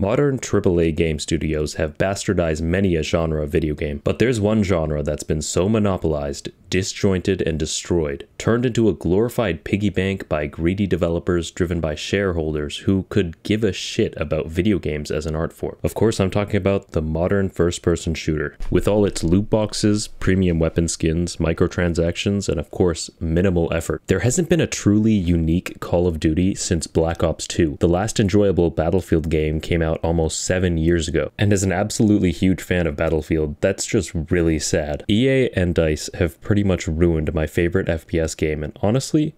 Modern AAA game studios have bastardized many a genre of video game, but there's one genre that's been so monopolized, disjointed, and destroyed, turned into a glorified piggy bank by greedy developers driven by shareholders who could give a shit about video games as an art form. Of course, I'm talking about the modern first-person shooter. With all its loot boxes, premium weapon skins, microtransactions, and of course, minimal effort. There hasn't been a truly unique Call of Duty since Black Ops 2. The last enjoyable Battlefield game came out almost 7 years ago, and as an absolutely huge fan of Battlefield, that's just really sad. EA and DICE have pretty much ruined my favorite FPS game, and honestly,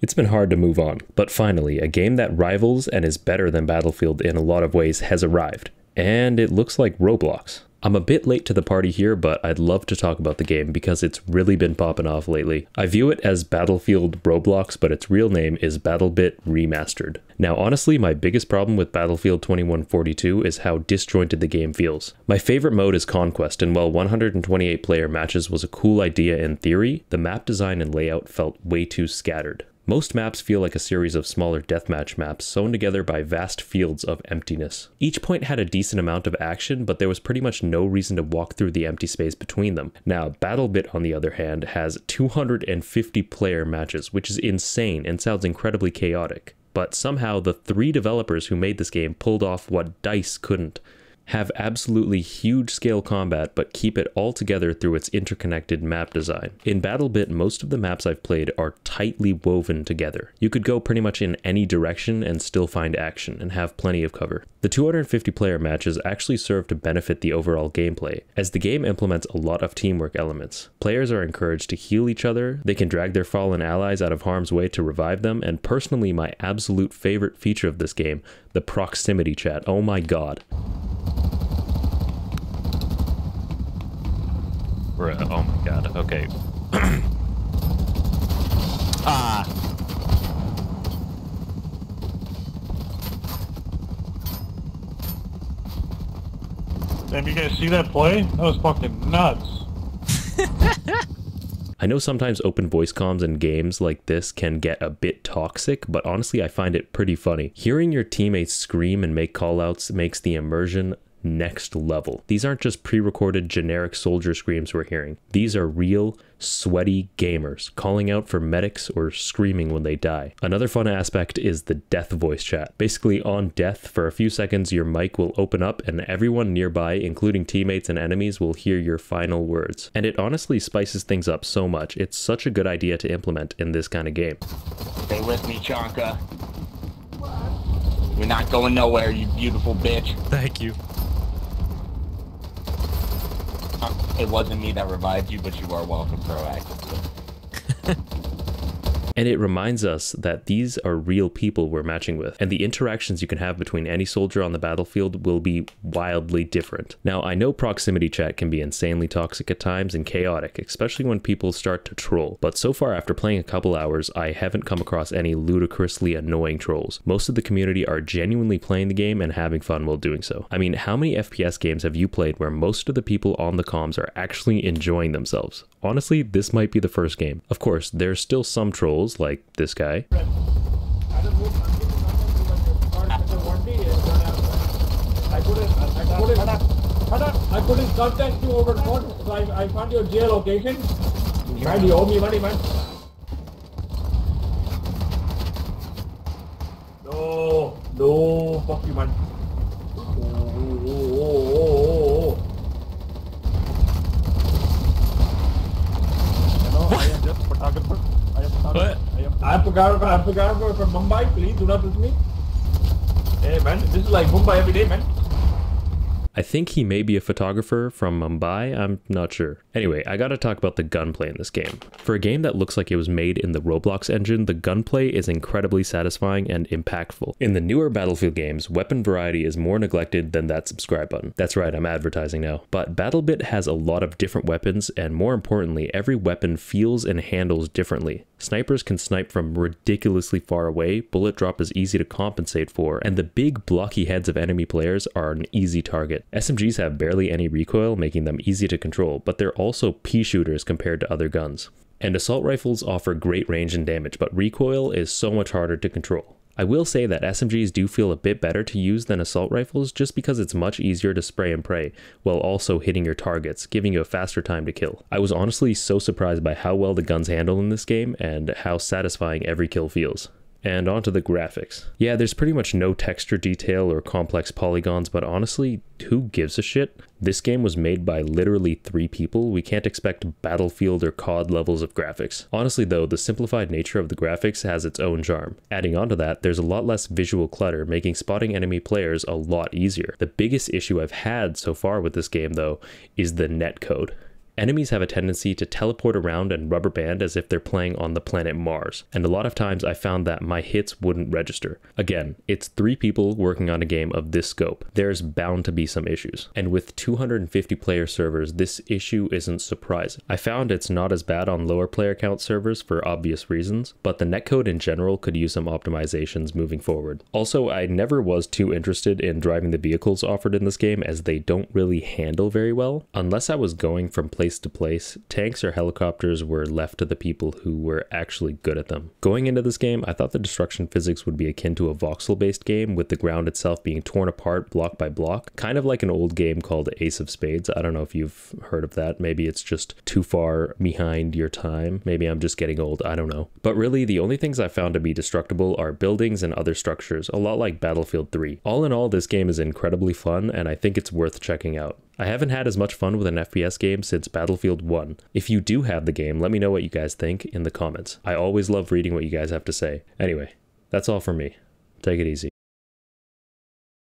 it's been hard to move on. But finally, a game that rivals and is better than Battlefield in a lot of ways has arrived, and it looks like Roblox. I'm a bit late to the party here, but I'd love to talk about the game because it's really been popping off lately. I view it as Battlefield Roblox, but its real name is BattleBit Remastered. Now, honestly, my biggest problem with Battlefield 2142 is how disjointed the game feels. My favorite mode is Conquest, and while 128 player matches was a cool idea in theory, the map design and layout felt way too scattered. Most maps feel like a series of smaller deathmatch maps sewn together by vast fields of emptiness. Each point had a decent amount of action, but there was pretty much no reason to walk through the empty space between them. Now, BattleBit, on the other hand, has 250 player matches, which is insane and sounds incredibly chaotic. But somehow, the 3 developers who made this game pulled off what DICE couldn't. Have absolutely huge scale combat, but keep it all together through its interconnected map design. In BattleBit, most of the maps I've played are tightly woven together. You could go pretty much in any direction and still find action and have plenty of cover. The 250 player matches actually serve to benefit the overall gameplay, as the game implements a lot of teamwork elements. Players are encouraged to heal each other, they can drag their fallen allies out of harm's way to revive them, and personally my absolute favorite feature of this game, the proximity chat. Oh my god. Oh my god, okay. Damn, you guys see that play? That was fucking nuts. I know sometimes open voice comms in games like this can get a bit toxic, but honestly I find it pretty funny. Hearing your teammates scream and make callouts makes the immersion next level. These aren't just pre-recorded generic soldier screams we're hearing. These are real, sweaty gamers calling out for medics or screaming when they die. Another fun aspect is the death voice chat. Basically, on death, for a few seconds your mic will open up and everyone nearby, including teammates and enemies, will hear your final words. And it honestly spices things up so much. It's such a good idea to implement in this kind of game. Stay with me, Chonka. You're not going nowhere, you beautiful bitch. Thank you. It wasn't me that revived you, but you are welcome proactively. And it reminds us that these are real people we're matching with, and the interactions you can have between any soldier on the battlefield will be wildly different. Now, I know proximity chat can be insanely toxic at times and chaotic, especially when people start to troll, but so far after playing a couple hours, I haven't come across any ludicrously annoying trolls. Most of the community are genuinely playing the game and having fun while doing so. I mean, how many FPS games have you played where most of the people on the comms are actually enjoying themselves? Honestly, this might be the first game. Of course, there's still some trolls, like this guy. I couldn't contact you over the phone, so I found your geolocation. Man, you owe me money, man. No, fuck you, man. I am just a photographer. What? I'm a photographer from Mumbai. Please do not with me. Hey man, this is like Mumbai every day, man. I think he may be a photographer from Mumbai, I'm not sure. Anyway, I gotta talk about the gunplay in this game. For a game that looks like it was made in the Roblox engine, the gunplay is incredibly satisfying and impactful. In the newer Battlefield games, weapon variety is more neglected than that subscribe button. That's right, I'm advertising now. But BattleBit has a lot of different weapons, and more importantly, every weapon feels and handles differently. Snipers can snipe from ridiculously far away, bullet drop is easy to compensate for, and the big blocky heads of enemy players are an easy target. SMGs have barely any recoil, making them easy to control, but they're also pea shooters compared to other guns. And assault rifles offer great range and damage, but recoil is so much harder to control. I will say that SMGs do feel a bit better to use than assault rifles just because it's much easier to spray and pray while also hitting your targets, giving you a faster time to kill. I was honestly so surprised by how well the guns handle in this game and how satisfying every kill feels. And onto the graphics. Yeah, there's pretty much no texture detail or complex polygons, but honestly, who gives a shit? This game was made by literally 3 people. We can't expect Battlefield or COD levels of graphics. Honestly though, the simplified nature of the graphics has its own charm. Adding on to that, there's a lot less visual clutter, making spotting enemy players a lot easier. The biggest issue I've had so far with this game though, is the netcode. Enemies have a tendency to teleport around and rubber band as if they're playing on the planet Mars, and a lot of times I found that my hits wouldn't register. Again, it's 3 people working on a game of this scope. There's bound to be some issues. And with 250 player servers, this issue isn't surprising. I found it's not as bad on lower player count servers for obvious reasons, but the netcode in general could use some optimizations moving forward. Also, I never was too interested in driving the vehicles offered in this game as they don't really handle very well. Unless I was going from place to place, tanks or helicopters were left to the people who were actually good at them. Going into this game, I thought the destruction physics would be akin to a voxel-based game, with the ground itself being torn apart block by block, kind of like an old game called Ace of Spades. I don't know if you've heard of that. Maybe it's just too far behind your time. Maybe I'm just getting old, I don't know. But really, the only things I found to be destructible are buildings and other structures, a lot like Battlefield 3. All in all, this game is incredibly fun, and I think it's worth checking out. I haven't had as much fun with an FPS game since Battlefield 1. If you do have the game, let me know what you guys think in the comments. I always love reading what you guys have to say. Anyway, that's all from me. Take it easy.